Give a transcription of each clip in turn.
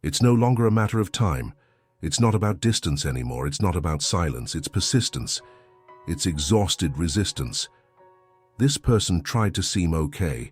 It's no longer a matter of time. It's not about distance anymore. It's not about silence. It's persistence. It's exhausted resistance. This person tried to seem okay,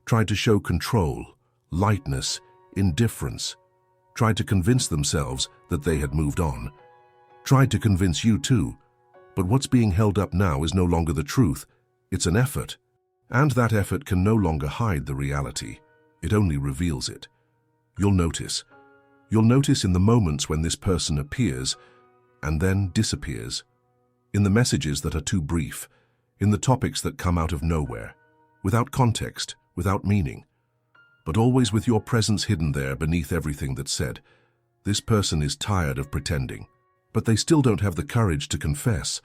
tried to show control, lightness, indifference, tried to convince themselves that they had moved on, tried to convince you too. But what's being held up now is no longer the truth. It's an effort. And that effort can no longer hide the reality. It only reveals it. You'll notice. You'll notice in the moments when this person appears and then disappears, in the messages that are too brief, in the topics that come out of nowhere, without context, without meaning, but always with your presence hidden there beneath everything that's said. This person is tired of pretending, but they still don't have the courage to confess.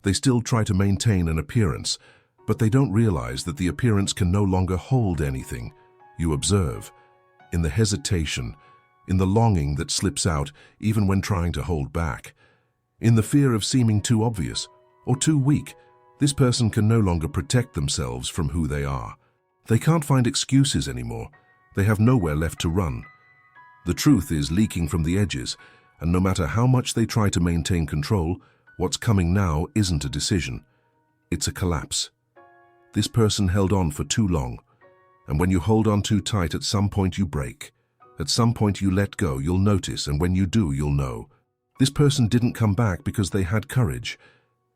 They still try to maintain an appearance, but they don't realize that the appearance can no longer hold anything. You observe, in the hesitation, in the longing that slips out even when trying to hold back, in the fear of seeming too obvious or too weak. This person can no longer protect themselves from who they are. They can't find excuses anymore. They have nowhere left to run. The truth is leaking from the edges, and no matter how much they try to maintain control, what's coming now isn't a decision. It's a collapse. This person held on for too long, and when you hold on too tight, at some point you break. At some point you let go. You'll notice, and when you do, you'll know. This person didn't come back because they had courage.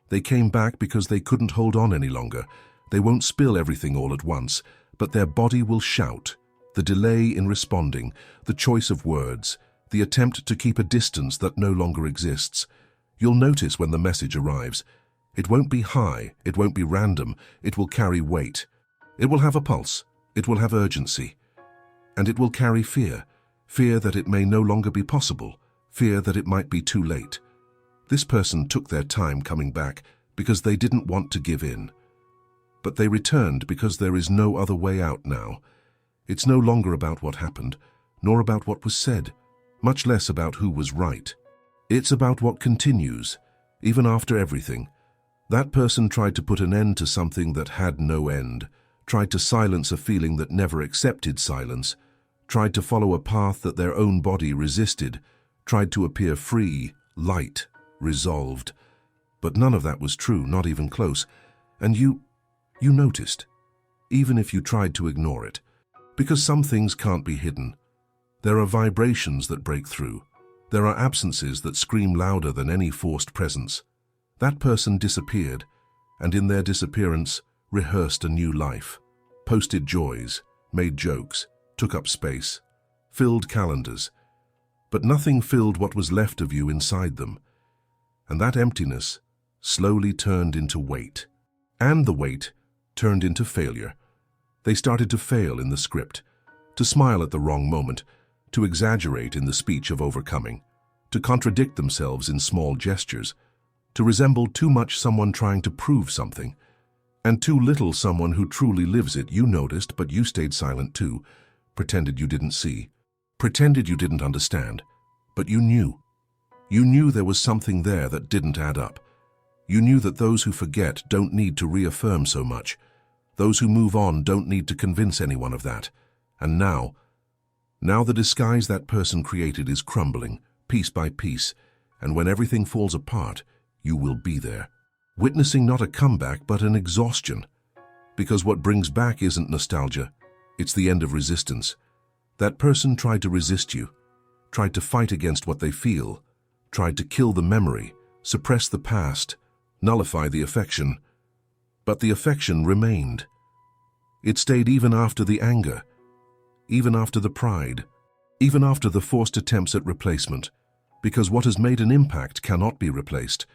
They came back because they couldn't hold on any longer. They won't spill everything all at once, but their body will shout. The delay in responding, the choice of words, the attempt to keep a distance that no longer exists. You'll notice when the message arrives. It won't be high, it won't be random, it will carry weight. It will have a pulse, it will have urgency. And it will carry fear, fear that it may no longer be possible, fear that it might be too late. This person took their time coming back because they didn't want to give in. But they returned because there is no other way out now. It's no longer about what happened, nor about what was said, much less about who was right. It's about what continues, even after everything. That person tried to put an end to something that had no end, tried to silence a feeling that never accepted silence, tried to follow a path that their own body resisted, tried to appear free, light, resolved. But none of that was true, not even close. And you noticed, even if you tried to ignore it. Because some things can't be hidden. There are vibrations that break through. There are absences that scream louder than any forced presence. That person disappeared, and in their disappearance, rehearsed a new life. Posted joys, made jokes, took up space, filled calendars. But nothing filled what was left of you inside them. And that emptiness slowly turned into weight. And the weight turned into failure. They started to fail in the script, to smile at the wrong moment, to exaggerate in the speech of overcoming, to contradict themselves in small gestures, to resemble too much someone trying to prove something, and too little someone who truly lives it. You noticed, but you stayed silent too, pretended you didn't see, pretended you didn't understand, but you knew. You knew there was something there that didn't add up. You knew that those who forget don't need to reaffirm so much. Those who move on don't need to convince anyone of that. And now the disguise that person created is crumbling, piece by piece, and when everything falls apart, you will be there, witnessing not a comeback but an exhaustion. Because what brings back isn't nostalgia, it's the end of resistance. That person tried to resist you, tried to fight against what they feel, tried to kill the memory, suppress the past, nullify the affection. But the affection remained. It stayed even after the anger, even after the pride, even after the forced attempts at replacement, because what has made an impact cannot be replaced.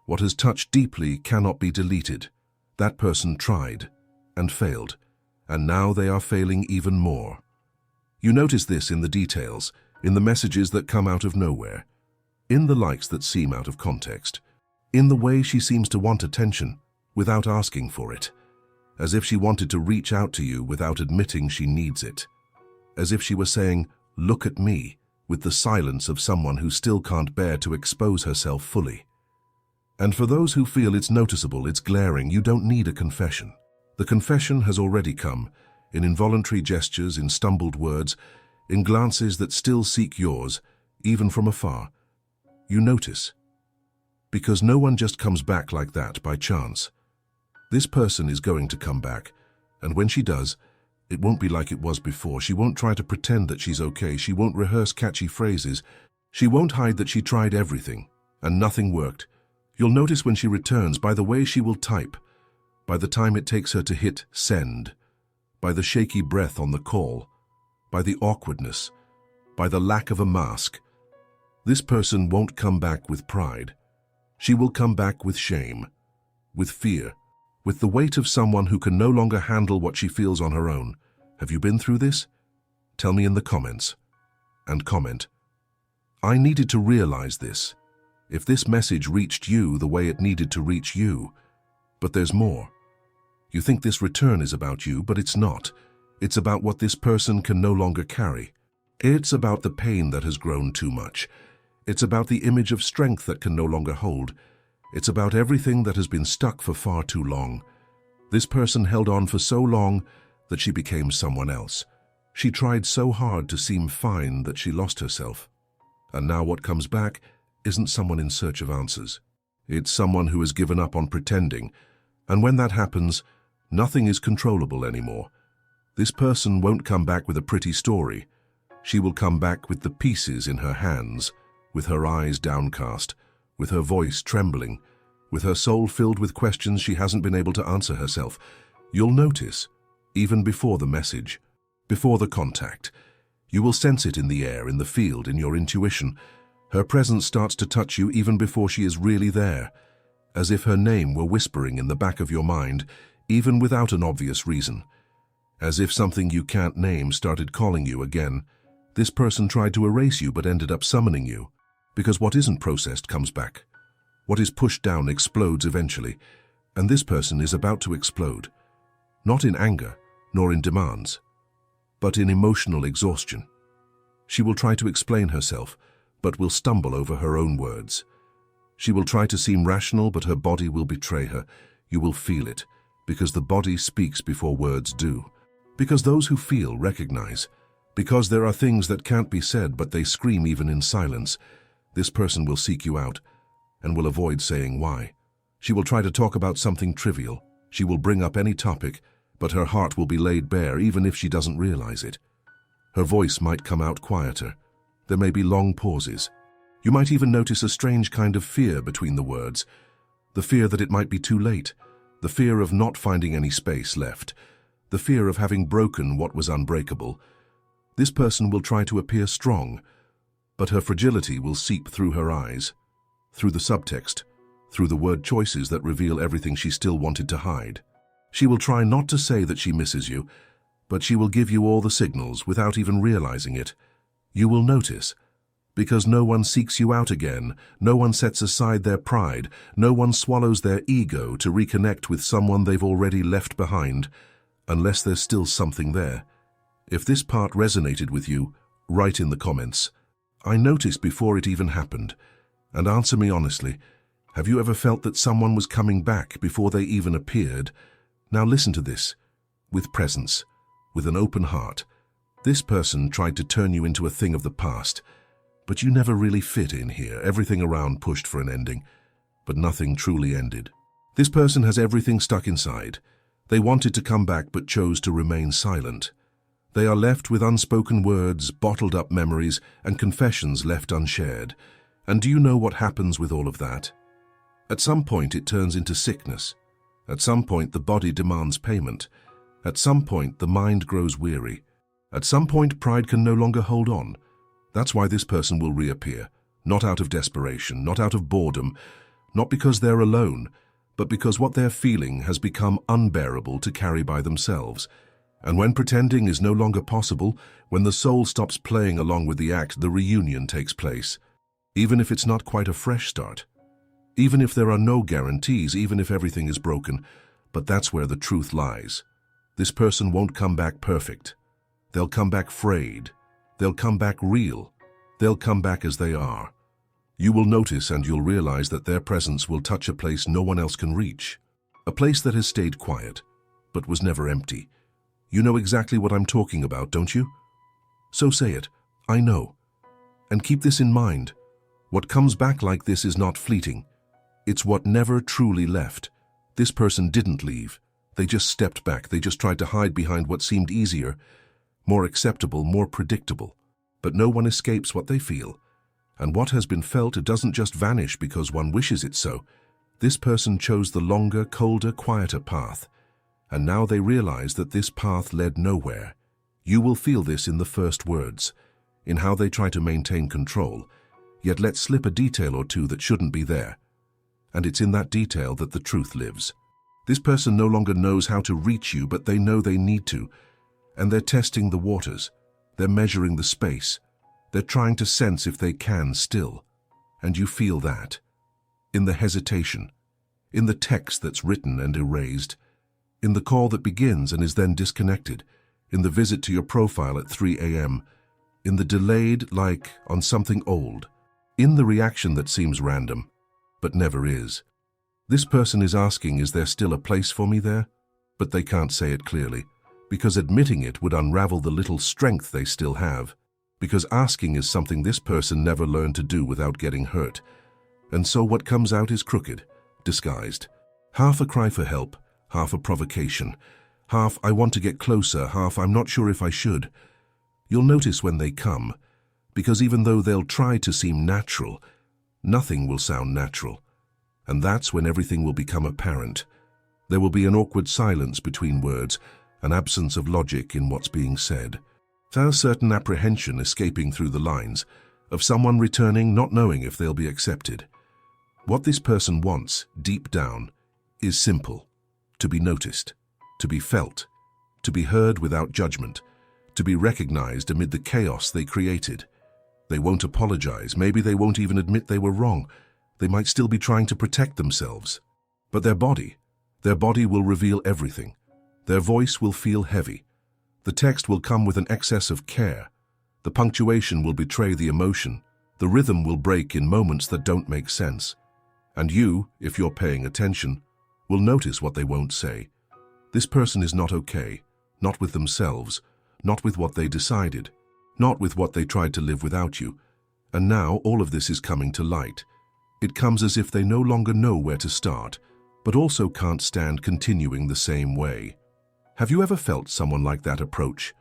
What has touched deeply cannot be deleted. That person tried and failed, and now they are failing even more. You notice this in the details, in the messages that come out of nowhere, in the likes that seem out of context, in the way she seems to want attention without asking for it, as if she wanted to reach out to you without admitting she needs it, as if she were saying, "Look at me," with the silence of someone who still can't bear to expose herself fully. And for those who feel it's noticeable, it's glaring, you don't need a confession. The confession has already come, in involuntary gestures, in stumbled words, in glances that still seek yours, even from afar. You notice. Because no one just comes back like that by chance. This person is going to come back, and when she does, it won't be like it was before. She won't try to pretend that she's okay. She won't rehearse catchy phrases. She won't hide that she tried everything, and nothing worked. You'll notice when she returns by the way she will type, by the time it takes her to hit send, by the shaky breath on the call, by the awkwardness, by the lack of a mask. This person won't come back with pride. She will come back with shame, with fear, with the weight of someone who can no longer handle what she feels on her own. Have you been through this? Tell me in the comments. And comment. I needed to realize this. If this message reached you the way it needed to reach you. But there's more. You think this return is about you, but it's not. It's about what this person can no longer carry. It's about the pain that has grown too much. It's about the image of strength that can no longer hold. It's about everything that has been stuck for far too long. This person held on for so long that she became someone else. She tried so hard to seem fine that she lost herself. And now what comes back isn't someone in search of answers. It's someone who has given up on pretending. And when that happens, nothing is controllable anymore. This person won't come back with a pretty story. She will come back with the pieces in her hands, with her eyes downcast, with her voice trembling, with her soul filled with questions she hasn't been able to answer herself. You'll notice, even before the message, before the contact. You will sense it in the air, in the field, in your intuition. Her presence starts to touch you even before she is really there, as if her name were whispering in the back of your mind, even without an obvious reason. As if something you can't name started calling you again. This person tried to erase you but ended up summoning you. Because what isn't processed comes back. What is pushed down explodes eventually, and this person is about to explode. Not in anger, nor in demands, but in emotional exhaustion. She will try to explain herself, but will stumble over her own words. She will try to seem rational, but her body will betray her. You will feel it, because the body speaks before words do. Because those who feel recognize. Because there are things that can't be said, but they scream even in silence. This person will seek you out and will avoid saying why. She will try to talk about something trivial. She will bring up any topic, but her heart will be laid bare even if she doesn't realize it. Her voice might come out quieter. There may be long pauses. You might even notice a strange kind of fear between the words. The fear that it might be too late. The fear of not finding any space left. The fear of having broken what was unbreakable. This person will try to appear strong, but her fragility will seep through her eyes, through the subtext, through the word choices that reveal everything she still wanted to hide. She will try not to say that she misses you, but she will give you all the signals without even realizing it. You will notice, because no one seeks you out again, no one sets aside their pride, no one swallows their ego to reconnect with someone they've already left behind, unless there's still something there. If this part resonated with you, write in the comments. I noticed before it even happened. And answer me honestly, have you ever felt that someone was coming back before they even appeared? Now listen to this, with presence, with an open heart. This person tried to turn you into a thing of the past, but you never really fit in here. Everything around pushed for an ending, but nothing truly ended. This person has everything stuck inside. They wanted to come back but chose to remain silent. They are left with unspoken words, bottled up memories, and confessions left unshared. And do you know what happens with all of that? At some point it turns into sickness. At some point the body demands payment. At some point the mind grows weary. At some point pride can no longer hold on. That's why this person will reappear. Not out of desperation, not out of boredom, not because they're alone, but because what they're feeling has become unbearable to carry by themselves. And when pretending is no longer possible, when the soul stops playing along with the act, the reunion takes place. Even if it's not quite a fresh start. Even if there are no guarantees, even if everything is broken. But that's where the truth lies. This person won't come back perfect. They'll come back frayed. They'll come back real. They'll come back as they are. You will notice and you'll realize that their presence will touch a place no one else can reach. A place that has stayed quiet, but was never empty. You know exactly what I'm talking about, don't you? So say it, I know. And keep this in mind. What comes back like this is not fleeting. It's what never truly left. This person didn't leave. They just stepped back. They just tried to hide behind what seemed easier, more acceptable, more predictable. But no one escapes what they feel. And what has been felt, it doesn't just vanish because one wishes it so. This person chose the longer, colder, quieter path. And now they realize that this path led nowhere. You will feel this in the first words, in how they try to maintain control, yet let slip a detail or two that shouldn't be there. And it's in that detail that the truth lives. This person no longer knows how to reach you, but they know they need to. And they're testing the waters. They're measuring the space. They're trying to sense if they can still. And you feel that. In the hesitation. In the text that's written and erased. In the call that begins and is then disconnected. In the visit to your profile at 3 a.m. In the delayed, like on something old. In the reaction that seems random, but never is. This person is asking, is there still a place for me there? But they can't say it clearly, because admitting it would unravel the little strength they still have. Because asking is something this person never learned to do without getting hurt. And so what comes out is crooked, disguised. Half a cry for help, half a provocation. Half I want to get closer, half I'm not sure if I should. You'll notice when they come, because even though they'll try to seem natural, nothing will sound natural. And that's when everything will become apparent. There will be an awkward silence between words, an absence of logic in what's being said. There's a certain apprehension escaping through the lines, of someone returning not knowing if they'll be accepted. What this person wants, deep down, is simple. To be noticed, to be felt, to be heard without judgment, to be recognized amid the chaos they created. They won't apologize, maybe they won't even admit they were wrong. They might still be trying to protect themselves. But their body will reveal everything. Their voice will feel heavy. The text will come with an excess of care. The punctuation will betray the emotion. The rhythm will break in moments that don't make sense. And you, if you're paying attention, will notice what they won't say. This person is not okay, not with themselves, not with what they decided, not with what they tried to live without you. And now all of this is coming to light. It comes as if they no longer know where to start, but also can't stand continuing the same way. Have you ever felt someone like that approach?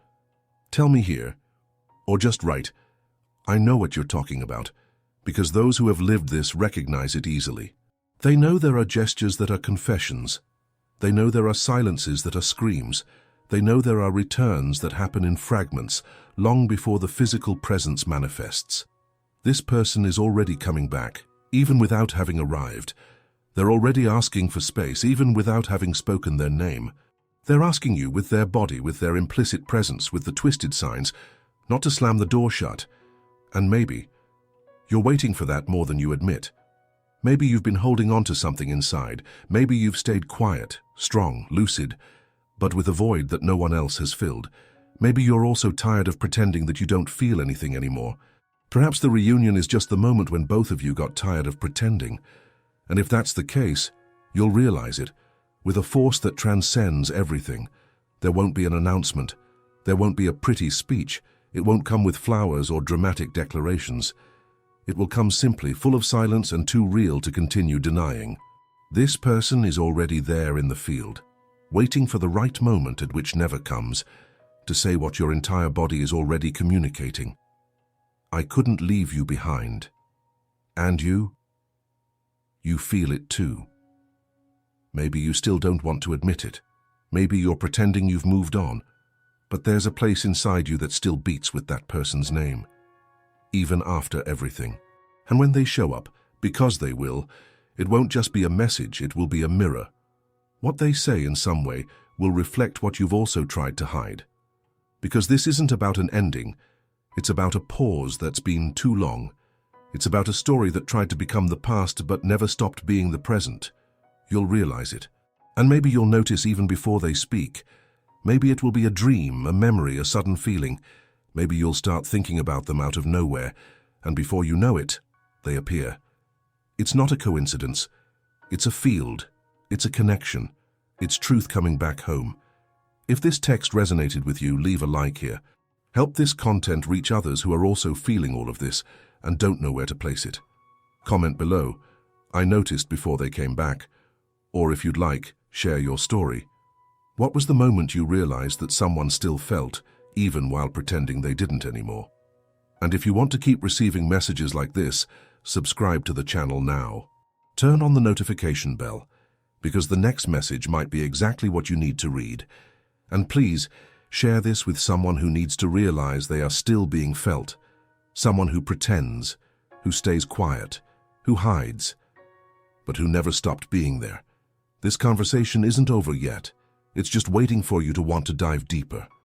Tell me here, or just write, I know what you're talking about, because those who have lived this recognize it easily. They know there are gestures that are confessions. They know there are silences that are screams. They know there are returns that happen in fragments, long before the physical presence manifests. This person is already coming back, even without having arrived. They're already asking for space, even without having spoken their name. They're asking you with their body, with their implicit presence, with the twisted signs, not to slam the door shut. And maybe you're waiting for that more than you admit. Maybe you've been holding on to something inside. Maybe you've stayed quiet, strong, lucid, but with a void that no one else has filled. Maybe you're also tired of pretending that you don't feel anything anymore. Perhaps the reunion is just the moment when both of you got tired of pretending. And if that's the case, you'll realize it. With a force that transcends everything. There won't be an announcement. There won't be a pretty speech. It won't come with flowers or dramatic declarations. It will come simply, full of silence and too real to continue denying. This person is already there in the field, waiting for the right moment at which never comes, to say what your entire body is already communicating. I couldn't leave you behind. And you? You feel it too. Maybe you still don't want to admit it. Maybe you're pretending you've moved on. But there's a place inside you that still beats with that person's name, even after everything. And when they show up, because they will, it won't just be a message, it will be a mirror. What they say in some way will reflect what you've also tried to hide. Because this isn't about an ending, it's about a pause that's been too long. It's about a story that tried to become the past but never stopped being the present. You'll realize it. And maybe you'll notice even before they speak. Maybe it will be a dream, a memory, a sudden feeling. Maybe you'll start thinking about them out of nowhere, and before you know it, they appear. It's not a coincidence. It's a field. It's a connection. It's truth coming back home. If this text resonated with you, leave a like here. Help this content reach others who are also feeling all of this and don't know where to place it. Comment below, "I noticed before they came back," or if you'd like, share your story. What was the moment you realized that someone still felt, even while pretending they didn't anymore? And if you want to keep receiving messages like this, subscribe to the channel now. Turn on the notification bell, because the next message might be exactly what you need to read. And please, share this with someone who needs to realize they are still being felt. Someone who pretends, who stays quiet, who hides, but who never stopped being there. This conversation isn't over yet. It's just waiting for you to want to dive deeper.